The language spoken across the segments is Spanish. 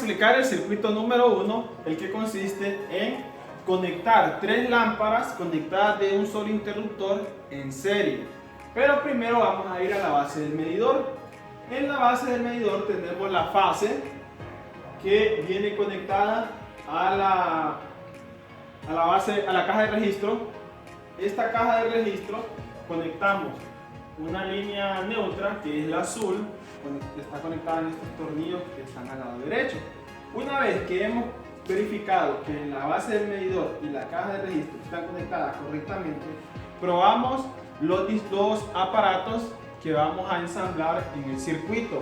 explicar el circuito número 1, el que consiste en conectar 3 lámparas conectadas de un solo interruptor en serie. Pero primero vamos a ir a la base del medidor. En la base del medidor tenemos la fase que viene conectada a la caja de registro. Esta caja de registro conectamos una línea neutra que es la azul, que está conectada en estos tornillos que están al lado derecho. Una vez que hemos verificado que la base del medidor y la caja de registro están conectadas correctamente, probamos los dos aparatos que vamos a ensamblar en el circuito.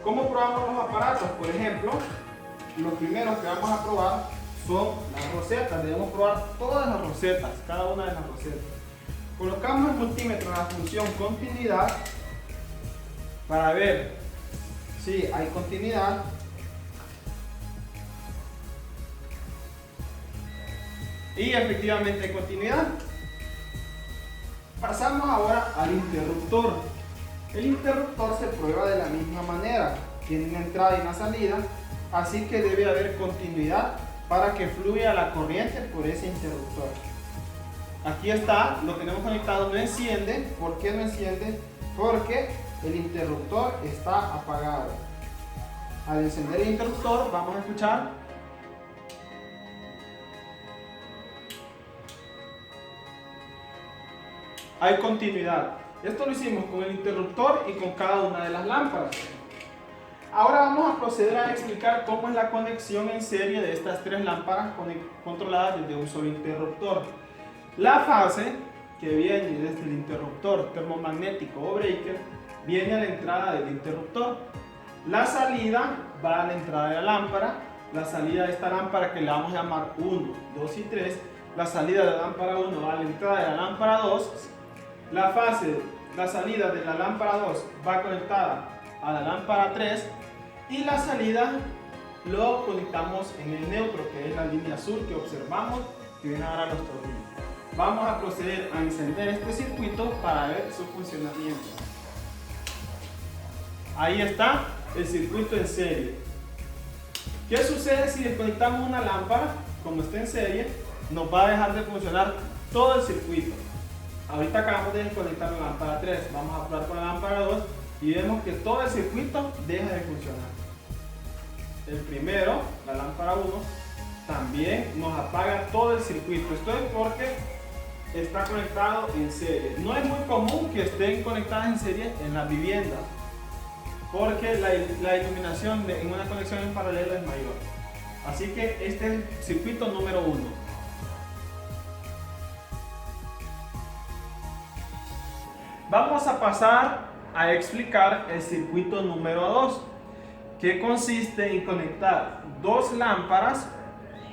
¿Cómo probamos los aparatos? Por ejemplo, los primeros que vamos a probar son las rosetas. Debemos probar todas las rosetas, cada una de las rosetas. Colocamos el multímetro en la función continuidad para ver si hay continuidad. Y efectivamente hay continuidad. Pasamos ahora al interruptor. El interruptor se prueba de la misma manera. Tiene una entrada y una salida, así que debe haber continuidad para que fluya la corriente por ese interruptor. Aquí está, lo tenemos conectado, no enciende. ¿Por qué no enciende? Porque el interruptor está apagado. Al encender el interruptor vamos a escuchar hay continuidad. Esto lo hicimos con el interruptor y con cada una de las lámparas. Ahora vamos a proceder a explicar cómo es la conexión en serie de estas 3 lámparas controladas desde un solo interruptor. La fase que viene desde el interruptor termomagnético o breaker viene a la entrada del interruptor. La salida va a la entrada de la lámpara. La salida de esta lámpara, que le vamos a llamar 1, 2 y 3. La salida de la lámpara 1 va a la entrada de la lámpara 2. La salida de la lámpara 2 va conectada a la lámpara 3 y la salida lo conectamos en el neutro, que es la línea azul que observamos que viene a dar a los tornillos. Vamos a proceder a encender este circuito para ver su funcionamiento. Ahí está el circuito en serie. ¿Qué sucede si desconectamos una lámpara? Como está en serie, nos va a dejar de funcionar todo el circuito. Ahorita acabamos de desconectar la lámpara 3, vamos a probar con la lámpara 2 y vemos que todo el circuito deja de funcionar. El primero, la lámpara 1, también nos apaga todo el circuito. Esto es porque está conectado en serie. No es muy común que estén conectadas en serie en las viviendas, porque la iluminación en una conexión en paralelo es mayor. Así que este es el circuito número 1. Vamos a pasar a explicar el circuito número 2, que consiste en conectar 2 lámparas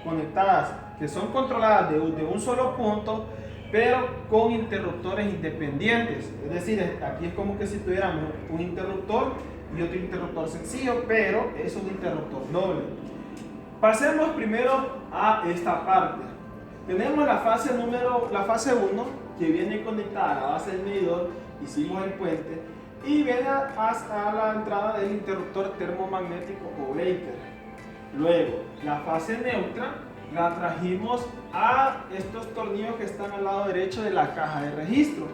conectadas que son controladas de un solo punto, pero con interruptores independientes. Es decir, aquí es como que si tuviéramos un interruptor y otro interruptor sencillo, pero es un interruptor doble. Pasemos primero a esta parte. Tenemos la fase 1, que viene conectada a la base del medidor. Hicimos el puente y viene hasta la entrada del interruptor termomagnético o breaker. Luego, la fase neutra la trajimos a estos tornillos que están al lado derecho de la caja de registro.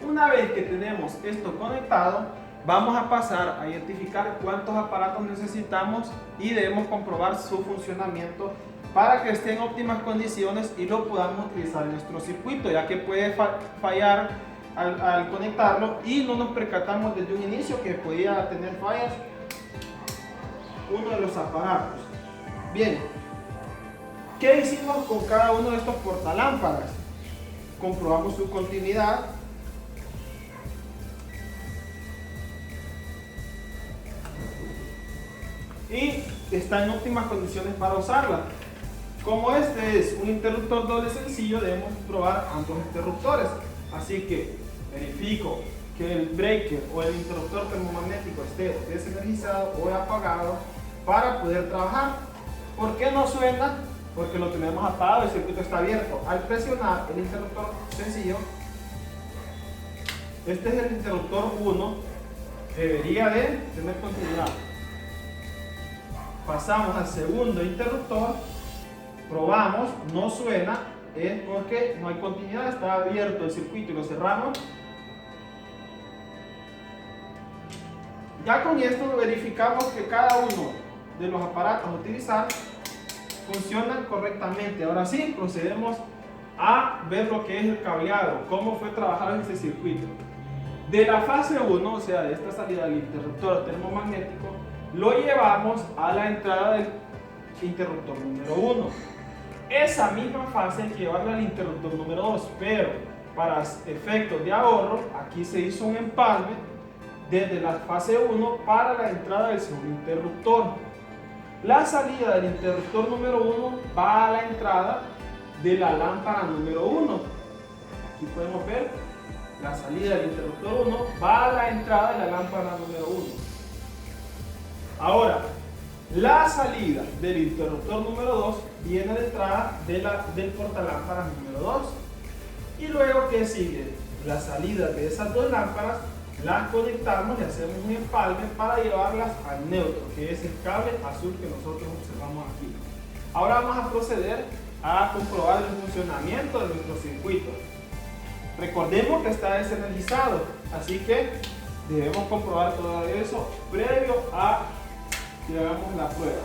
Una vez que tenemos esto conectado, vamos a pasar a identificar cuántos aparatos necesitamos y debemos comprobar su funcionamiento para que esté en óptimas condiciones y lo podamos utilizar en nuestro circuito, ya que puede fallar al conectarlo y no nos percatamos desde un inicio que podía tener fallas uno de los aparatos. Bien, ¿qué hicimos con cada uno de estos portalámparas? Comprobamos su continuidad. Y está en óptimas condiciones para usarla. Como este es un interruptor doble sencillo, debemos probar ambos interruptores. Así que verifico que el breaker o el interruptor termomagnético esté desenergizado o apagado para poder trabajar. ¿Por qué no suena? Porque lo tenemos apagado, el circuito está abierto. Al presionar el interruptor sencillo, este es el interruptor 1, debería de tener continuidad. pasamos al segundo interruptor, probamos, no suena, es porque no hay continuidad, está abierto el circuito y lo cerramos. Ya con esto verificamos que cada uno de los aparatos a utilizar funcionan correctamente. Ahora sí, procedemos a ver lo que es el cableado, cómo fue trabajado este circuito. De la fase 1, o sea, de esta salida del interruptor termomagnético, lo llevamos a la entrada del interruptor número 1. Esa misma fase hay que llevarla al interruptor número 2, pero para efectos de ahorro, aquí se hizo un empalme desde la fase 1 para la entrada del segundo interruptor. La salida del interruptor número 1 va a la entrada de la lámpara número 1. Aquí podemos ver la salida del interruptor 1 va a la entrada de la lámpara número 1. Ahora, la salida del interruptor número 2 viene de entrada del portalámparas número 2. Y luego, ¿qué sigue? La salida de esas dos lámparas las conectamos y hacemos un empalme para llevarlas al neutro, que es el cable azul que nosotros observamos aquí. Ahora vamos a proceder a comprobar el funcionamiento de nuestro circuito. Recordemos que está desenergizado, así que debemos comprobar todo eso previo a que hagamos la prueba.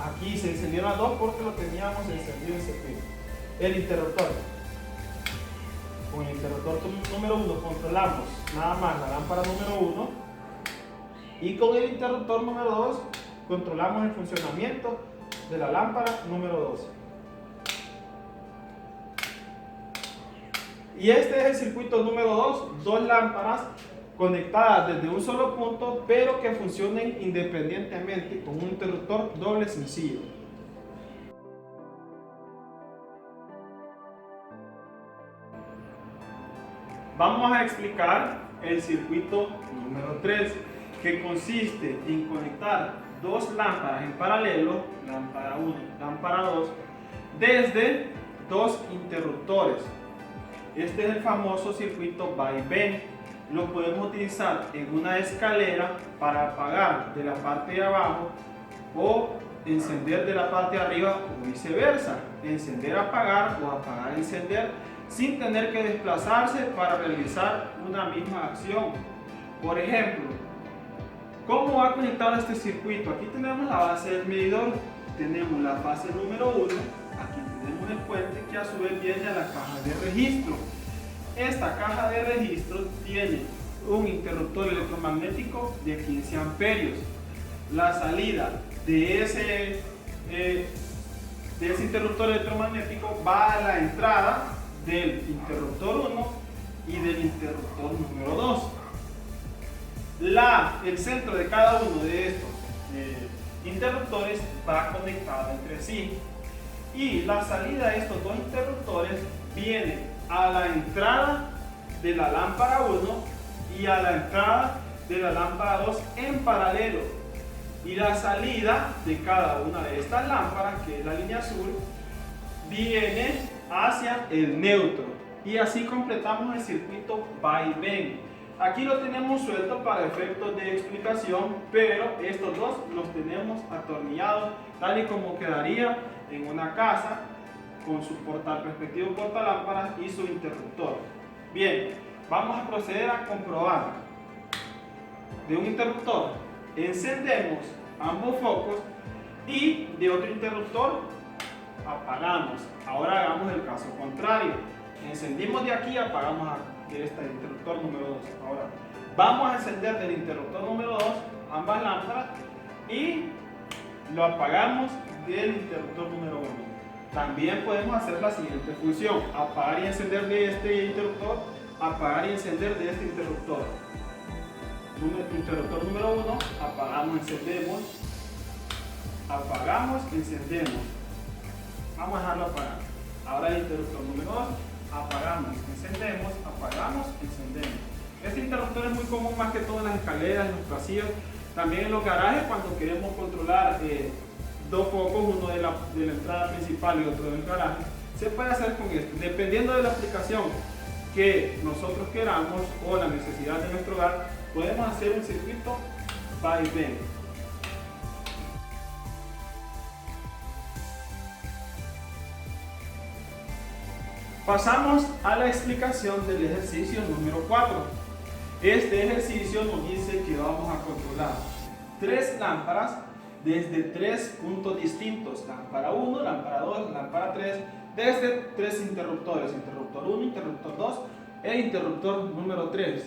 Aquí se encendieron las dos porque lo teníamos encendido el circuito. El interruptor. Con el interruptor número 1 controlamos nada más la lámpara número 1 y con el interruptor número 2 controlamos el funcionamiento de la lámpara número 2. Y este es el circuito número 2, dos lámparas conectadas desde un solo punto, pero que funcionen independientemente con un interruptor doble sencillo. Vamos a explicar el circuito número 3, que consiste en conectar dos lámparas en paralelo, lámpara 1 y lámpara 2, desde dos interruptores. Este es el famoso circuito vaivén. Lo podemos utilizar en una escalera para apagar de la parte de abajo o encender de la parte de arriba o viceversa. Encender, apagar o apagar, encender sin tener que desplazarse para realizar una misma acción. Por ejemplo, ¿cómo va conectado este circuito? Aquí tenemos la base del medidor, tenemos la fase número 1, aquí tenemos el puente que a su vez viene a la caja de registro. Esta caja de registro tiene un interruptor electromagnético de 15 amperios. La salida de ese interruptor electromagnético va a la entrada del interruptor 1 y del interruptor número 2. El centro de cada uno de estos interruptores va conectado entre sí y la salida de estos dos interruptores viene a la entrada de la lámpara 1 y a la entrada de la lámpara 2 en paralelo, y la salida de cada una de estas lámparas, que es la línea azul, viene hacia el neutro, y así completamos el circuito vaivén. Aquí lo tenemos suelto para efectos de explicación, pero estos dos los tenemos atornillados tal y como quedaría en una casa con su respectivo portalámparas y su interruptor. Bien, vamos a proceder a comprobar. De un interruptor encendemos ambos focos y de otro interruptor apagamos. Ahora hagamos el caso contrario. Encendimos de aquí y apagamos de este interruptor número 2. Ahora vamos a encender del interruptor número 2 ambas lámparas y lo apagamos del interruptor número 1. También podemos hacer la siguiente función: apagar y encender de este interruptor, apagar y encender de este interruptor. Interruptor número 1, apagamos, encendemos, apagamos, encendemos. Vamos a dejarlo apagado. Ahora el interruptor número 2, apagamos, encendemos, apagamos, encendemos. Este interruptor es muy común más que todo en las escaleras, en los pasillos, también en los garajes cuando queremos controlar dos focos, uno de la entrada principal y otro del garaje. Se puede hacer con esto, dependiendo de la aplicación que nosotros queramos o la necesidad de nuestro hogar, podemos hacer un circuito vaivén. Pasamos a la explicación del ejercicio número 4. Este ejercicio nos dice que vamos a controlar 3 lámparas desde 3 puntos distintos. Lámpara 1, lámpara 2, lámpara 3, desde 3 interruptores. Interruptor 1, interruptor 2 e interruptor número 3.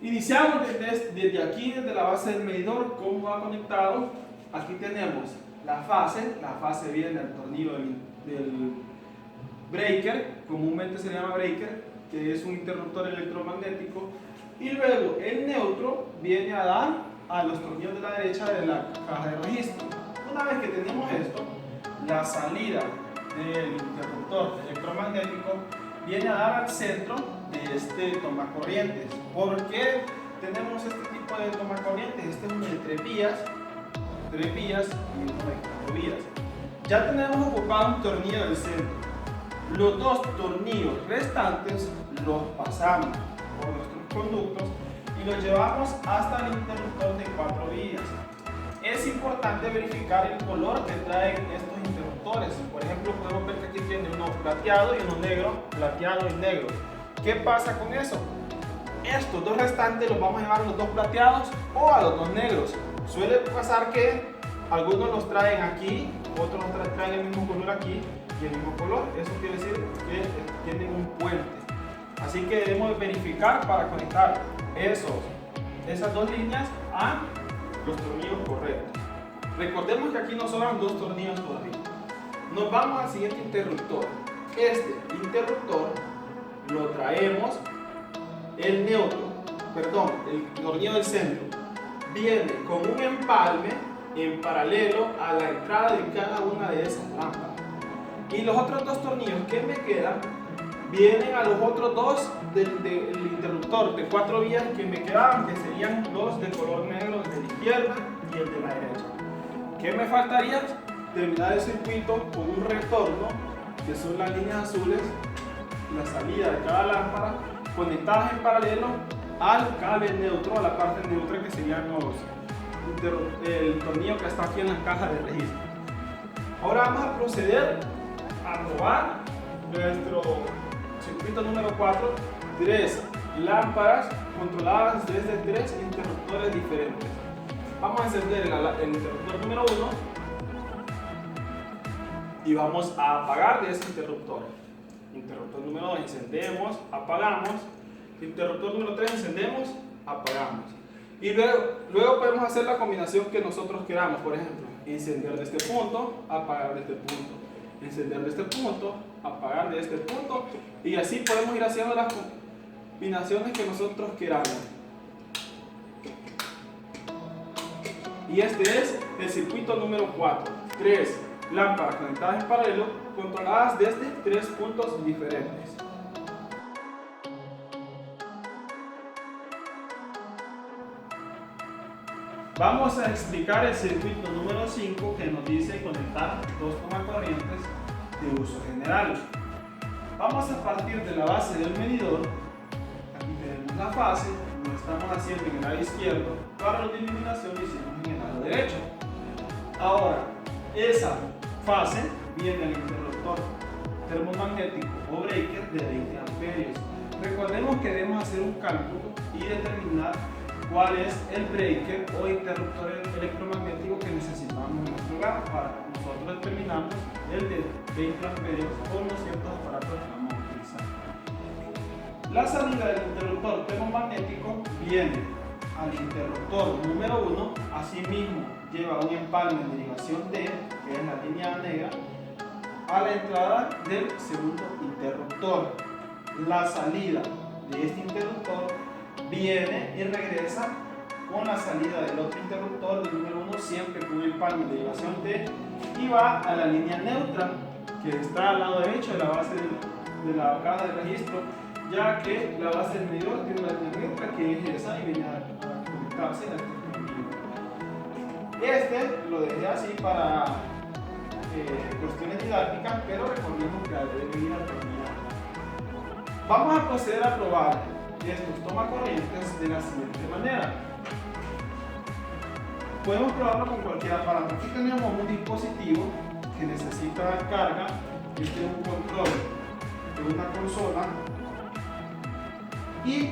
Iniciamos desde aquí, desde la base del medidor, cómo va conectado. Aquí tenemos la fase viene del tornillo del breaker, comúnmente se llama breaker, que es un interruptor electromagnético, y luego el neutro viene a dar a los tornillos de la derecha de la caja de registro. Una vez que tenemos esto, la salida del interruptor electromagnético viene a dar al centro de este tomacorrientes. ¿Por qué tenemos este tipo de tomacorrientes? Este es uno de 3 vías y uno de 4 vías. Ya tenemos ocupado un tornillo del centro. Los 2 tornillos restantes los pasamos por nuestros conductos y los llevamos hasta el interruptor de 4 vías. Es importante verificar el color que traen estos interruptores. Por ejemplo, podemos ver que aquí tiene uno plateado y uno negro, plateado y negro. ¿Qué pasa con eso? Estos 2 restantes los vamos a llevar a los 2 plateados o a los 2 negros. Suele pasar que algunos los traen aquí, otros los traen el mismo color aquí y el mismo color. Eso quiere decir que tienen un puente. Así que debemos verificar para conectar esas 2 líneas a los tornillos correctos. Recordemos que aquí nos sobran 2 tornillos todavía. Nos vamos al siguiente interruptor. Este interruptor lo traemos, el tornillo del centro viene con un empalme en paralelo a la entrada de cada una de esas lámparas. Y los otros 2 tornillos que me quedan vienen a los otros 2 del interruptor de 4 vías que me quedaban, que serían los de color negro, el de la izquierda y el de la derecha. ¿Qué me faltaría? Terminar el circuito con un retorno, que son las líneas azules, la salida de cada lámpara, conectadas en paralelo al cable neutro, a la parte neutra, que serían el tornillo que está aquí en la caja de registro. Ahora vamos a proceder a probar nuestro circuito número 4, 3 lámparas controladas desde 3 interruptores diferentes. Vamos a encender el interruptor número 1 y vamos a apagar de ese interruptor. Interruptor número 2 encendemos, apagamos. Interruptor número 3 encendemos, apagamos. Y luego podemos hacer la combinación que nosotros queramos. Por ejemplo, encender de este punto, apagar de este punto. Encender de este punto, apagar de este punto. Y así podemos ir haciendo las combinaciones que nosotros queramos. Y este es el circuito número 4. 3 lámparas conectadas en paralelo, controladas desde 3 puntos diferentes. Vamos a explicar el circuito número 5, que nos dice conectar 2 tomacorrientes de uso general. Vamos a partir de la base del medidor. Aquí tenemos la fase, lo estamos haciendo en el lado izquierdo. Para la iluminación lo hicimos en el lado derecho. Ahora, esa fase viene al interruptor termomagnético o breaker de 20 amperios. Recordemos que debemos hacer un cálculo y determinar cuál es el breaker o interruptor electromagnético que necesitamos en nuestro hogar. Para nosotros determinamos el de 20 amperios con los ciertos aparatos que vamos a utilizar. La salida del interruptor termomagnético viene al interruptor número 1, asimismo lleva un empalme en derivación D, que es la línea negra, a la entrada del segundo interruptor. La salida de este interruptor viene y regresa con la salida del otro interruptor, del número 1, siempre con un empalme en derivación D, y va a la línea neutra, que está al lado derecho de la base de la caja de registro, ya que la base del medidor tiene una línea neutra que es esa y viene a conectarse a este tornillo. Este lo dejé así para cuestiones didácticas, pero recordemos que debe ir atornillado. Vamos a proceder a probar estos tomacorrientes de la siguiente manera. Podemos probarlo con cualquier aparato. Aquí tenemos un dispositivo que necesita carga. Este es un control de una consola y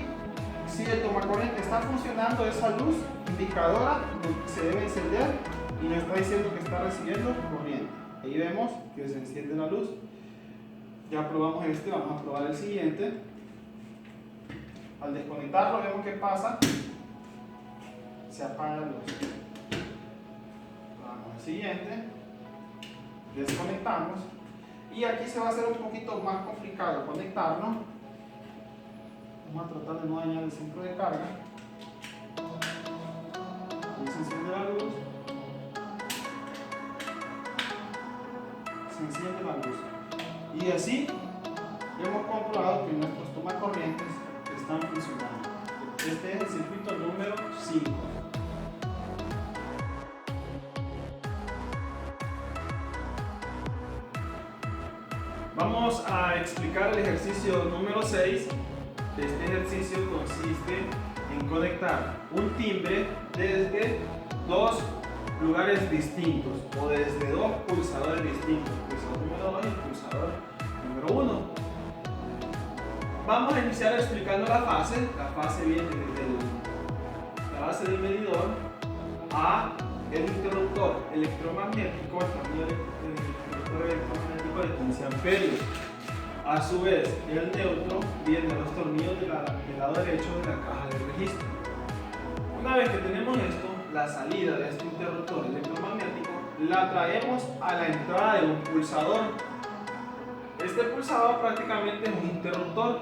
si el tomacorriente está funcionando, esa luz indicadora se debe encender y nos está diciendo que está recibiendo corriente. Ahí vemos que se enciende la luz. Ya probamos este, vamos a probar el siguiente. Al desconectarlo vemos que pasa, se apaga la luz. Vamos al siguiente, desconectamos y aquí se va a hacer un poquito más complicado conectarlo. Vamos a tratar de no dañar el centro de carga. Ahí se enciende la luz, se enciende la luz y así hemos comprobado que nuestros tomacorrientes están funcionando. Este es el circuito número 5. Vamos a explicar el ejercicio número 6. Este ejercicio consiste en conectar un timbre desde dos lugares distintos o desde dos pulsadores distintos, pulsador número 2 y pulsador número 1. Vamos a iniciar explicando la fase. La fase viene desde la base del medidor a el interruptor electromagnético, el interruptor electromagnético de 15 amperios. A su vez, el neutro viene a los tornillos del lado derecho de la caja de registro. Una vez que tenemos esto, la salida de este interruptor electromagnético la traemos a la entrada de un pulsador. Este pulsador prácticamente es un interruptor,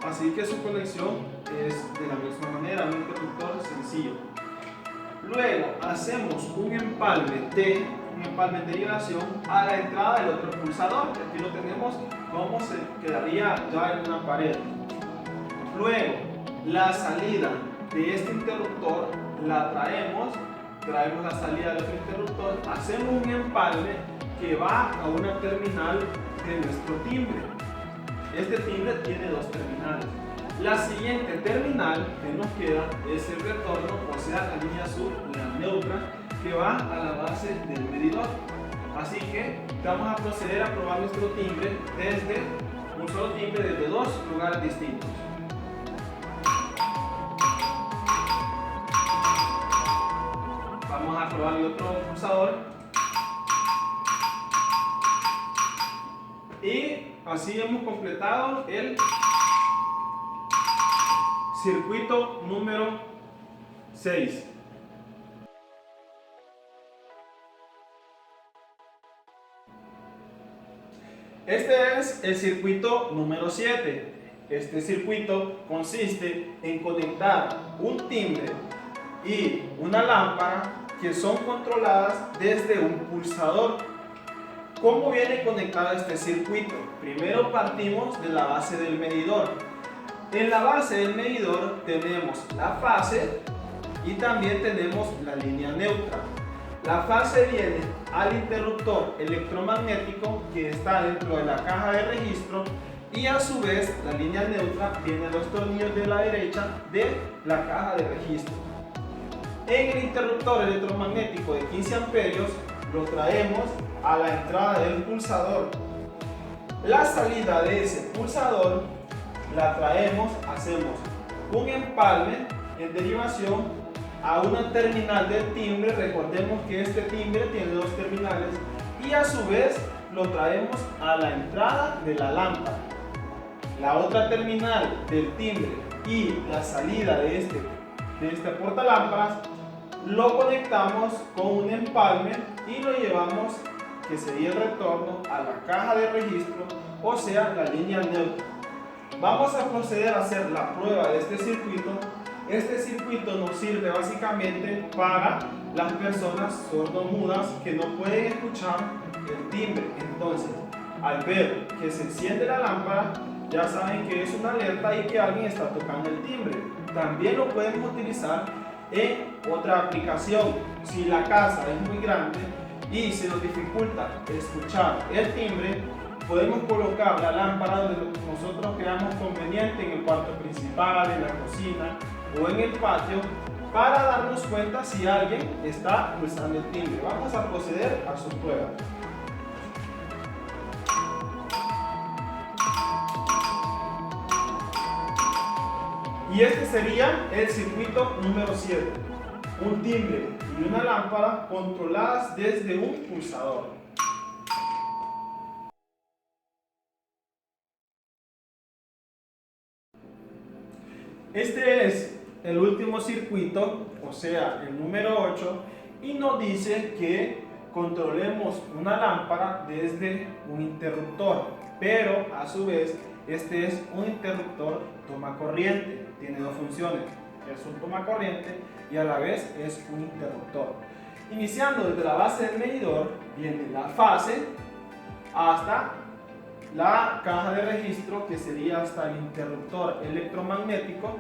así que su conexión es de la misma manera, un interruptor sencillo. Luego hacemos un empalme de derivación a la entrada del otro pulsador. Aquí lo tenemos como se quedaría ya en una pared. Luego la salida de este interruptor la traemos la salida del otro interruptor, hacemos un empalme que va a una terminal de nuestro timbre. Este timbre tiene dos terminales. La siguiente terminal que nos queda es el retorno, o sea, la línea azul, la neutra, que va a la base del medidor. Así que vamos a proceder a probar nuestro timbre desde un solo timbre desde dos lugares distintos. Vamos a probar el otro pulsador. Y así hemos completado el circuito número 6. Este es el circuito número 7. Este circuito consiste en conectar un timbre y una lámpara que son controladas desde un pulsador. ¿Cómo viene conectado este circuito? Primero partimos de la base del medidor. En la base del medidor tenemos la fase y también tenemos la línea neutra. La fase viene al interruptor electromagnético que está dentro de la caja de registro y a su vez la línea neutra viene a los tornillos de la derecha de la caja de registro. En el interruptor electromagnético de 15 amperios lo traemos a la entrada del pulsador. La salida de ese pulsador la traemos, hacemos un empalme en derivación a una terminal del timbre. Recordemos que este timbre tiene dos terminales y a su vez lo traemos a la entrada de la lámpara. La otra terminal del timbre y la salida de este portalámparas lo conectamos con un empalme y lo llevamos, que sería el retorno, a la caja de registro, o sea, la línea neutra. Vamos a proceder a hacer la prueba de este circuito. Este circuito nos sirve básicamente para las personas sordomudas que no pueden escuchar el timbre. Entonces, al ver que se enciende la lámpara, ya saben que es una alerta y que alguien está tocando el timbre. También lo podemos utilizar en otra aplicación. Si la casa es muy grande y se nos dificulta escuchar el timbre, podemos colocar la lámpara donde nosotros creamos conveniente, en el cuarto principal, en la cocina o en el patio, para darnos cuenta si alguien está pulsando el timbre. Vamos a proceder a su prueba. Y este sería el circuito número 7. Un timbre y una lámpara controladas desde un pulsador. Este es el último circuito, o sea, el número 8, y nos dice que controlemos una lámpara desde un interruptor, pero a su vez este es un interruptor toma corriente, tiene dos funciones, es un toma corriente y a la vez es un interruptor. Iniciando desde la base del medidor viene la fase hasta la caja de registro, que sería hasta el interruptor electromagnético.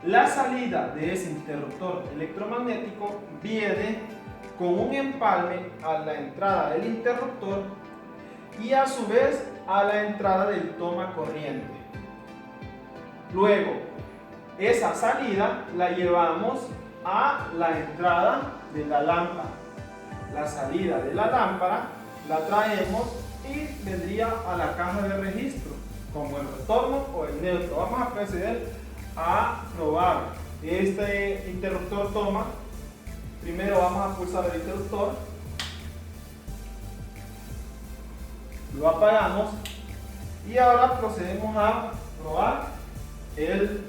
La salida de ese interruptor electromagnético viene con un empalme a la entrada del interruptor y a su vez a la entrada del toma corriente. Luego, esa salida la llevamos a la entrada de la lámpara. La salida de la lámpara la traemos y vendría a la caja de registro como el retorno o el neutro. Vamos a proceder a probar este interruptor toma. Primero vamos a pulsar el interruptor, lo apagamos y ahora procedemos a probar el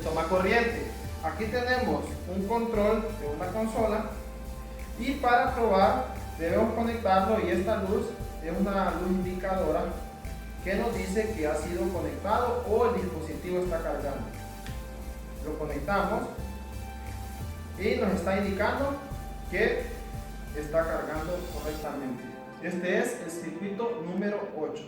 toma corriente. Aquí tenemos un control de una consola y para probar debemos conectarlo, y esta luz es una luz indicadora que nos dice que ha sido conectado o el dispositivo está cargando. Lo conectamos y nos está indicando que está cargando correctamente. Este es el circuito número 8.